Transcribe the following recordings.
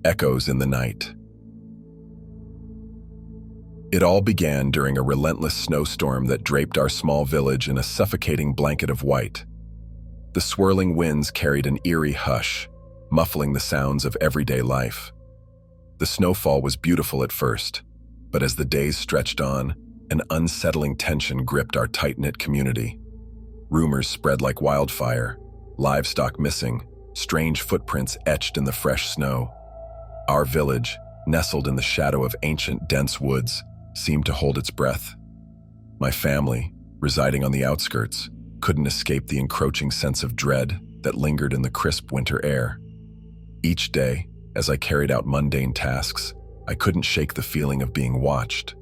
Echoes in the night. It all began during a relentless snowstorm that draped our small village in a suffocating blanket of white. The swirling winds carried an eerie hush, muffling the sounds of everyday life. The snowfall was beautiful at first, but as the days stretched on, an unsettling tension gripped our tight-knit community. Rumors spread like wildfire, livestock missing, strange footprints etched in the fresh snow. Our village, nestled in the shadow of ancient, dense woods, seemed to hold its breath. My family, residing on the outskirts, couldn't escape the encroaching sense of dread that lingered in the crisp winter air. Each day, as I carried out mundane tasks, I couldn't shake the feeling of being watched.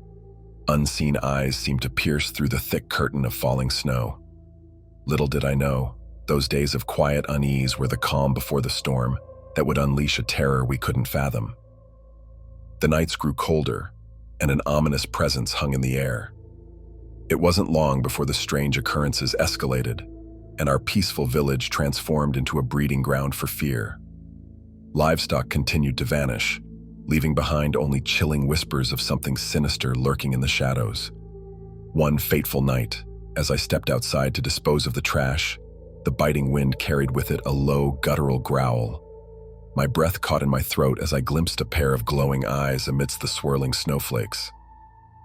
Unseen eyes seemed to pierce through the thick curtain of falling snow. Little did I know, those days of quiet unease were the calm before the storm that would unleash a terror we couldn't fathom. The nights grew colder, and an ominous presence hung in the air. It wasn't long before the strange occurrences escalated, and our peaceful village transformed into a breeding ground for fear. Livestock continued to vanish, leaving behind only chilling whispers of something sinister lurking in the shadows. One fateful night, as I stepped outside to dispose of the trash, the biting wind carried with it a low, guttural growl. My breath caught in my throat as I glimpsed a pair of glowing eyes amidst the swirling snowflakes.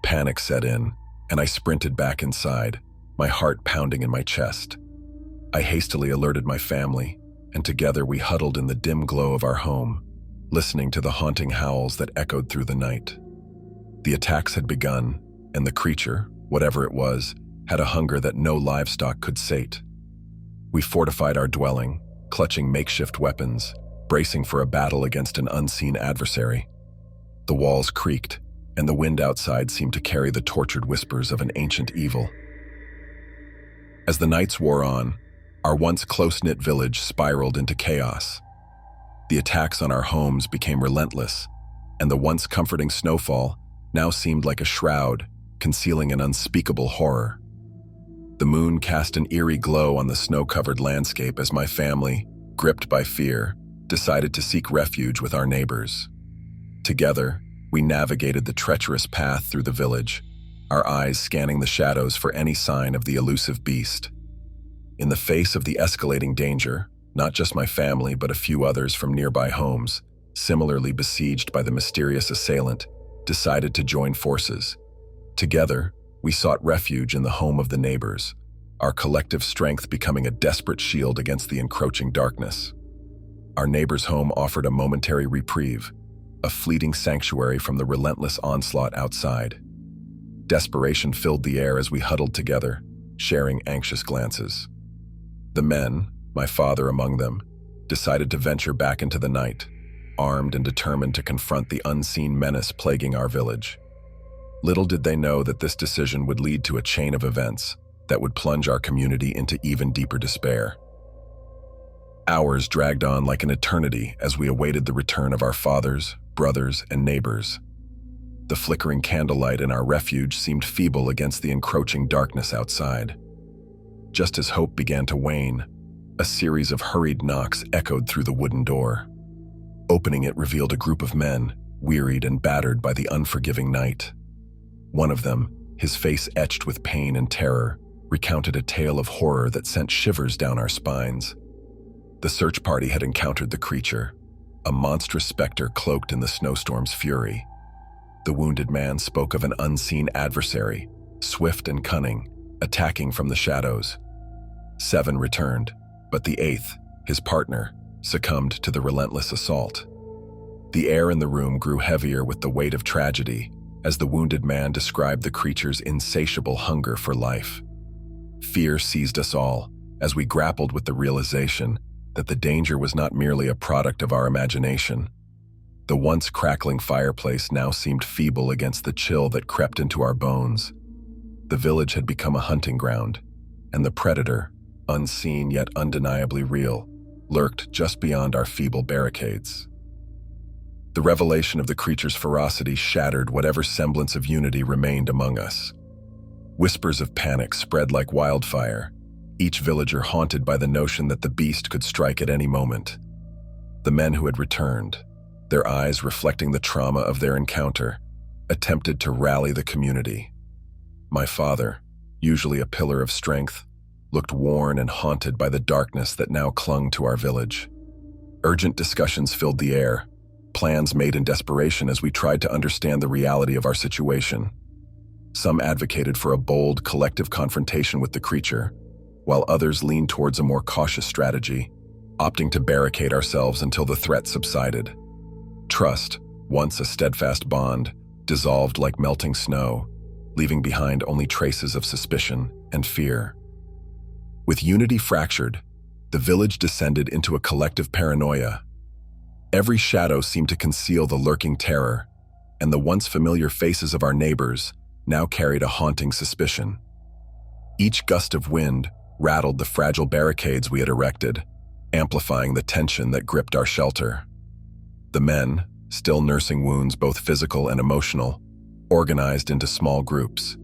Panic set in, and I sprinted back inside, my heart pounding in my chest. I hastily alerted my family, and together we huddled in the dim glow of our home, listening to the haunting howls that echoed through the night. The attacks had begun, and the creature, whatever it was, had a hunger that no livestock could sate. We fortified our dwelling, clutching makeshift weapons, bracing for a battle against an unseen adversary. The walls creaked, and the wind outside seemed to carry the tortured whispers of an ancient evil. As the nights wore on, our once close-knit village spiraled into chaos. The attacks on our homes became relentless, and the once comforting snowfall now seemed like a shroud, concealing an unspeakable horror. The moon cast an eerie glow on the snow-covered landscape as my family, gripped by fear, decided to seek refuge with our neighbors. Together, we navigated the treacherous path through the village, our eyes scanning the shadows for any sign of the elusive beast. In the face of the escalating danger, not just my family but a few others from nearby homes, similarly besieged by the mysterious assailant, decided to join forces. Together, we sought refuge in the home of the neighbors, our collective strength becoming a desperate shield against the encroaching darkness. Our neighbor's home offered a momentary reprieve, a fleeting sanctuary from the relentless onslaught outside. Desperation filled the air as we huddled together, sharing anxious glances. The men, my father among them, decided to venture back into the night, armed and determined to confront the unseen menace plaguing our village. Little did they know that this decision would lead to a chain of events that would plunge our community into even deeper despair. Hours dragged on like an eternity as we awaited the return of our fathers, brothers, and neighbors. The flickering candlelight in our refuge seemed feeble against the encroaching darkness outside. Just as hope began to wane, a series of hurried knocks echoed through the wooden door. Opening it revealed a group of men, wearied and battered by the unforgiving night. One of them, his face etched with pain and terror, recounted a tale of horror that sent shivers down our spines. The search party had encountered the creature, a monstrous specter cloaked in the snowstorm's fury. The wounded man spoke of an unseen adversary, swift and cunning, attacking from the shadows. 7 returned, but the 8th, his partner, succumbed to the relentless assault. The air in the room grew heavier with the weight of tragedy as the wounded man described the creature's insatiable hunger for life. Fear seized us all as we grappled with the realization that the danger was not merely a product of our imagination. The once crackling fireplace now seemed feeble against the chill that crept into our bones. The village had become a hunting ground, and the predator, unseen yet undeniably real, lurked just beyond our feeble barricades. The revelation of the creature's ferocity shattered whatever semblance of unity remained among us. Whispers of panic spread like wildfire, each villager haunted by the notion that the beast could strike at any moment. The men who had returned, their eyes reflecting the trauma of their encounter, attempted to rally the community. My father, usually a pillar of strength, looked worn and haunted by the darkness that now clung to our village. Urgent discussions filled the air, plans made in desperation as we tried to understand the reality of our situation. Some advocated for a bold, collective confrontation with the creature, while others leaned towards a more cautious strategy, opting to barricade ourselves until the threat subsided. Trust, once a steadfast bond, dissolved like melting snow, leaving behind only traces of suspicion and fear. With unity fractured, the village descended into a collective paranoia. Every shadow seemed to conceal the lurking terror, and the once familiar faces of our neighbors now carried a haunting suspicion. Each gust of wind rattled the fragile barricades we had erected, amplifying the tension that gripped our shelter. The men, still nursing wounds both physical and emotional, organized into small groups.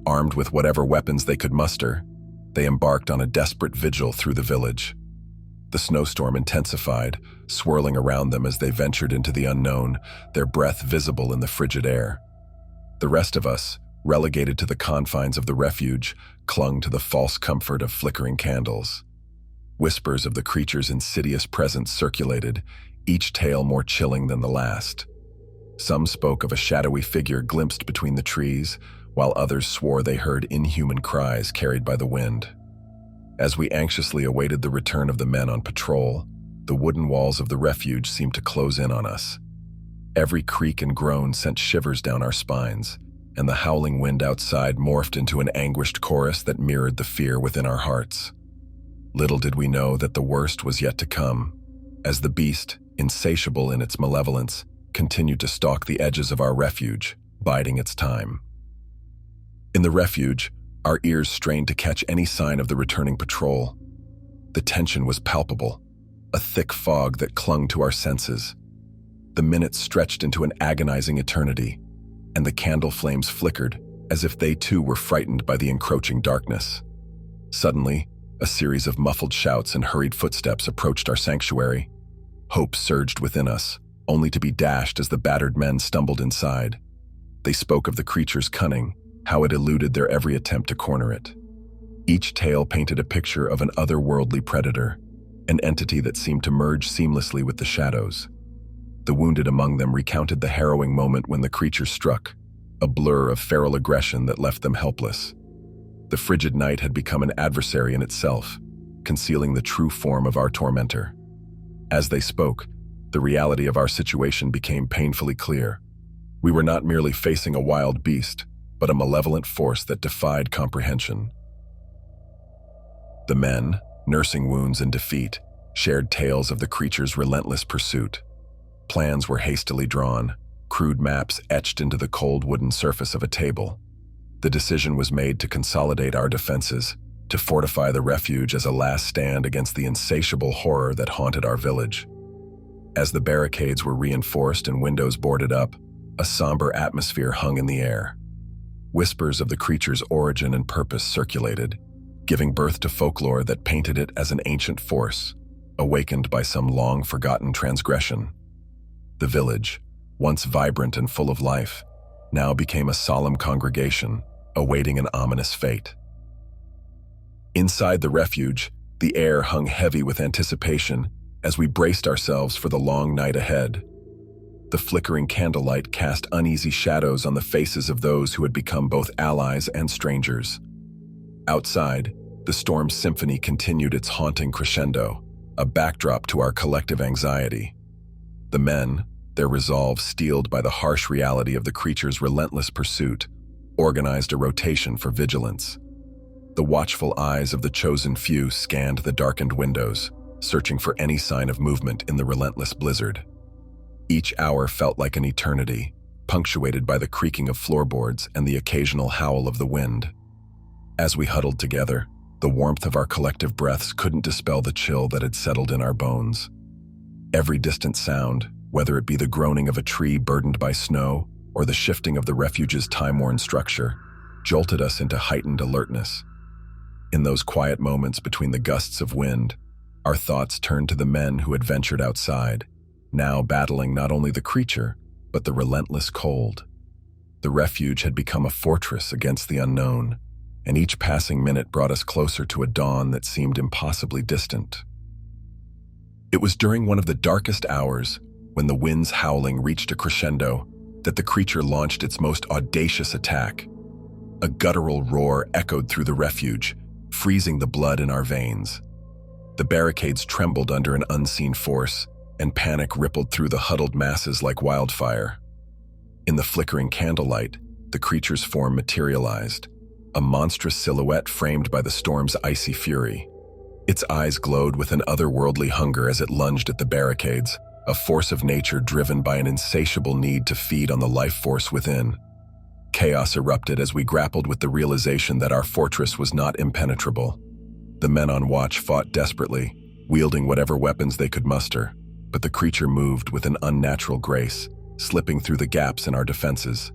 Armed with whatever weapons they could muster, they embarked on a desperate vigil through the village. The snowstorm intensified, swirling around them as they ventured into the unknown, their breath visible in the frigid air. The rest of us, relegated to the confines of the refuge, clung to the false comfort of flickering candles. Whispers of the creature's insidious presence circulated, each tale more chilling than the last. Some spoke of a shadowy figure glimpsed between the trees, while others swore they heard inhuman cries carried by the wind. As we anxiously awaited the return of the men on patrol, the wooden walls of the refuge seemed to close in on us. Every creak and groan sent shivers down our spines, and the howling wind outside morphed into an anguished chorus that mirrored the fear within our hearts. Little did we know that the worst was yet to come, as the beast, insatiable in its malevolence, continued to stalk the edges of our refuge, biding its time. In the refuge, our ears strained to catch any sign of the returning patrol. The tension was palpable, a thick fog that clung to our senses. The minutes stretched into an agonizing eternity, and the candle flames flickered as if they too were frightened by the encroaching darkness. Suddenly, a series of muffled shouts and hurried footsteps approached our sanctuary. Hope surged within us, only to be dashed as the battered men stumbled inside. They spoke of the creature's cunning, how it eluded their every attempt to corner it. Each tale painted a picture of an otherworldly predator, an entity that seemed to merge seamlessly with the shadows. The wounded among them recounted the harrowing moment when the creature struck, a blur of feral aggression that left them helpless. The frigid night had become an adversary in itself, concealing the true form of our tormentor. As they spoke, the reality of our situation became painfully clear. We were not merely facing a wild beast, but a malevolent force that defied comprehension. The men, nursing wounds and defeat, shared tales of the creature's relentless pursuit. Plans were hastily drawn, crude maps etched into the cold wooden surface of a table. The decision was made to consolidate our defenses, to fortify the refuge as a last stand against the insatiable horror that haunted our village. As the barricades were reinforced and windows boarded up, a somber atmosphere hung in the air. Whispers of the creature's origin and purpose circulated, giving birth to folklore that painted it as an ancient force, awakened by some long-forgotten transgression. The village, once vibrant and full of life, now became a solemn congregation, awaiting an ominous fate. Inside the refuge, the air hung heavy with anticipation as we braced ourselves for the long night ahead. The flickering candlelight cast uneasy shadows on the faces of those who had become both allies and strangers. Outside, the storm's symphony continued its haunting crescendo, a backdrop to our collective anxiety. The men, their resolve steeled by the harsh reality of the creature's relentless pursuit, organized a rotation for vigilance. The watchful eyes of the chosen few scanned the darkened windows, searching for any sign of movement in the relentless blizzard. Each hour felt like an eternity, punctuated by the creaking of floorboards and the occasional howl of the wind. As we huddled together, the warmth of our collective breaths couldn't dispel the chill that had settled in our bones. Every distant sound, whether it be the groaning of a tree burdened by snow or the shifting of the refuge's time-worn structure, jolted us into heightened alertness. In those quiet moments between the gusts of wind, our thoughts turned to the men who had ventured outside, now battling not only the creature, but the relentless cold. The refuge had become a fortress against the unknown, and each passing minute brought us closer to a dawn that seemed impossibly distant. It was during one of the darkest hours, when the wind's howling reached a crescendo, that the creature launched its most audacious attack. A guttural roar echoed through the refuge, freezing the blood in our veins. The barricades trembled under an unseen force, and panic rippled through the huddled masses like wildfire. In the flickering candlelight, the creature's form materialized, a monstrous silhouette framed by the storm's icy fury. Its eyes glowed with an otherworldly hunger as it lunged at the barricades, a force of nature driven by an insatiable need to feed on the life force within. Chaos erupted as we grappled with the realization that our fortress was not impenetrable. The men on watch fought desperately, wielding whatever weapons they could muster, but the creature moved with an unnatural grace, slipping through the gaps in our defenses.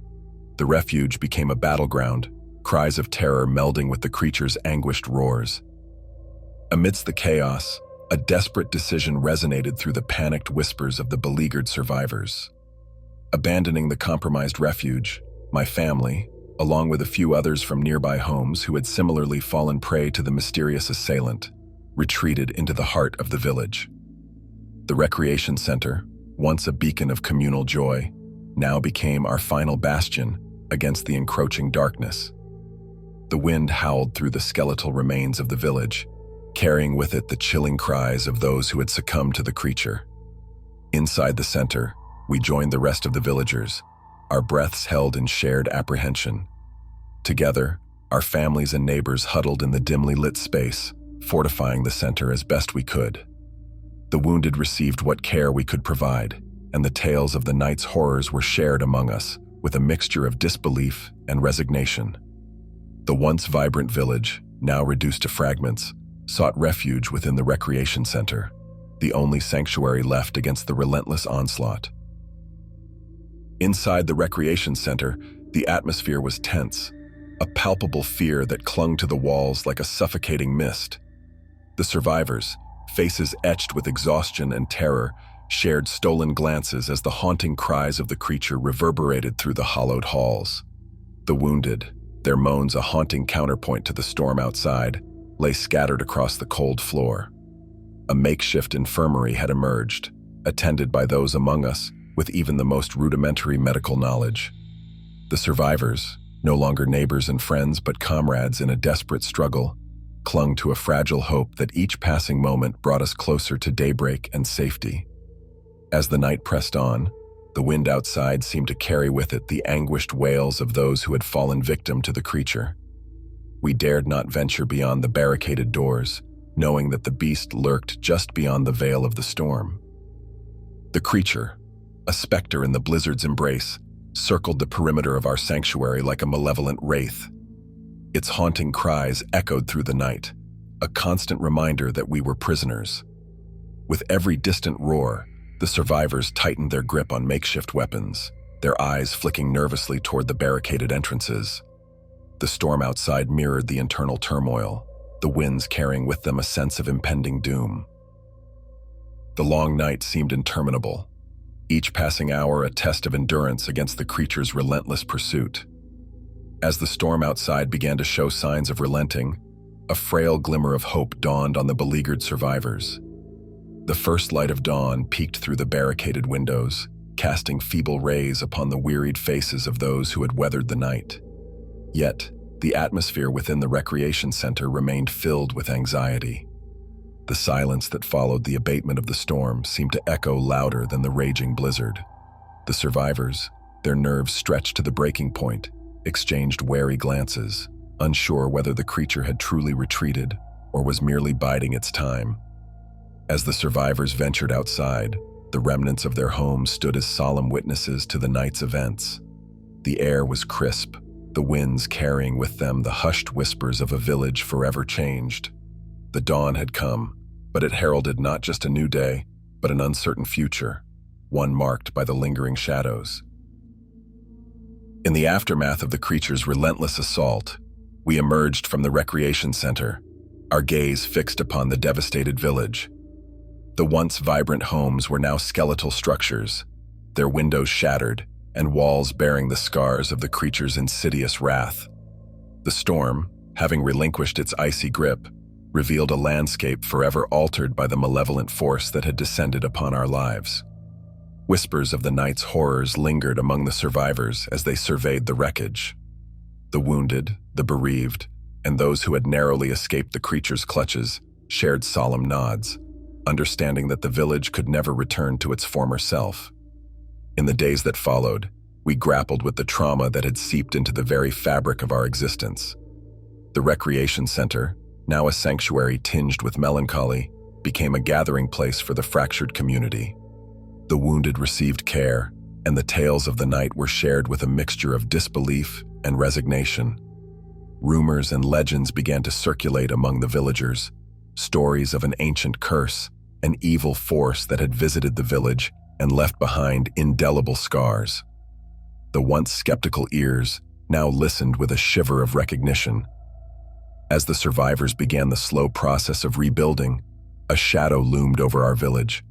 The refuge became a battleground, cries of terror melding with the creature's anguished roars. Amidst the chaos, a desperate decision resonated through the panicked whispers of the beleaguered survivors. Abandoning the compromised refuge, my family, along with a few others from nearby homes who had similarly fallen prey to the mysterious assailant, retreated into the heart of the village. The recreation center, once a beacon of communal joy, now became our final bastion against the encroaching darkness. The wind howled through the skeletal remains of the village, carrying with it the chilling cries of those who had succumbed to the creature. Inside the center, we joined the rest of the villagers, our breaths held in shared apprehension. Together, our families and neighbors huddled in the dimly lit space, fortifying the center as best we could. The wounded received what care we could provide, and the tales of the night's horrors were shared among us with a mixture of disbelief and resignation. The once vibrant village, now reduced to fragments, sought refuge within the recreation center, the only sanctuary left against the relentless onslaught. Inside the recreation center, the atmosphere was tense, a palpable fear that clung to the walls like a suffocating mist. The survivors, faces etched with exhaustion and terror, shared stolen glances as the haunting cries of the creature reverberated through the hollowed halls. The wounded, their moans a haunting counterpoint to the storm outside, lay scattered across the cold floor. A makeshift infirmary had emerged, attended by those among us with even the most rudimentary medical knowledge. The survivors, no longer neighbors and friends but comrades in a desperate struggle, clung to a fragile hope that each passing moment brought us closer to daybreak and safety. As the night pressed on, the wind outside seemed to carry with it the anguished wails of those who had fallen victim to the creature. We dared not venture beyond the barricaded doors, knowing that the beast lurked just beyond the veil of the storm. The creature, a specter in the blizzard's embrace, circled the perimeter of our sanctuary like a malevolent wraith. Its haunting cries echoed through the night, a constant reminder that we were prisoners. With every distant roar, the survivors tightened their grip on makeshift weapons, their eyes flicking nervously toward the barricaded entrances. The storm outside mirrored the internal turmoil, the winds carrying with them a sense of impending doom. The long night seemed interminable, each passing hour a test of endurance against the creature's relentless pursuit. As the storm outside began to show signs of relenting, a frail glimmer of hope dawned on the beleaguered survivors. The first light of dawn peeked through the barricaded windows, casting feeble rays upon the wearied faces of those who had weathered the night. Yet, the atmosphere within the recreation center remained filled with anxiety. The silence that followed the abatement of the storm seemed to echo louder than the raging blizzard. The survivors, their nerves stretched to the breaking point, exchanged wary glances, unsure whether the creature had truly retreated or was merely biding its time. As the survivors ventured outside, the remnants of their homes stood as solemn witnesses to the night's events. The air was crisp, the winds carrying with them the hushed whispers of a village forever changed. The dawn had come, but it heralded not just a new day, but an uncertain future, one marked by the lingering shadows. In the aftermath of the creature's relentless assault, we emerged from the recreation center, our gaze fixed upon the devastated village. The once vibrant homes were now skeletal structures, their windows shattered and walls bearing the scars of the creature's insidious wrath. The storm, having relinquished its icy grip, revealed a landscape forever altered by the malevolent force that had descended upon our lives. Whispers of the night's horrors lingered among the survivors as they surveyed the wreckage. The wounded, the bereaved, and those who had narrowly escaped the creature's clutches shared solemn nods, understanding that the village could never return to its former self. In the days that followed, we grappled with the trauma that had seeped into the very fabric of our existence. The recreation center, now a sanctuary tinged with melancholy, became a gathering place for the fractured community. The wounded received care, and the tales of the night were shared with a mixture of disbelief and resignation. Rumors and legends began to circulate among the villagers, stories of an ancient curse, an evil force that had visited the village and left behind indelible scars. The once skeptical ears now listened with a shiver of recognition. As the survivors began the slow process of rebuilding, a shadow loomed over our village,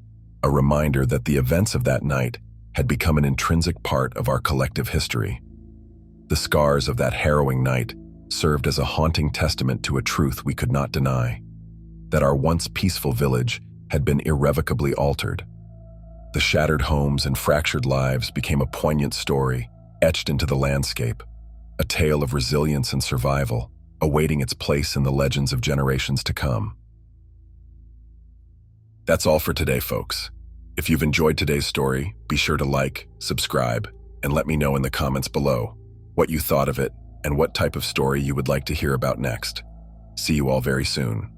a reminder that the events of that night had become an intrinsic part of our collective history. The scars of that harrowing night served as a haunting testament to a truth we could not deny, that our once peaceful village had been irrevocably altered. The shattered homes and fractured lives became a poignant story etched into the landscape, a tale of resilience and survival, awaiting its place in the legends of generations to come. That's all for today, folks. If you've enjoyed today's story, be sure to like, subscribe, and let me know in the comments below what you thought of it and what type of story you would like to hear about next. See you all very soon.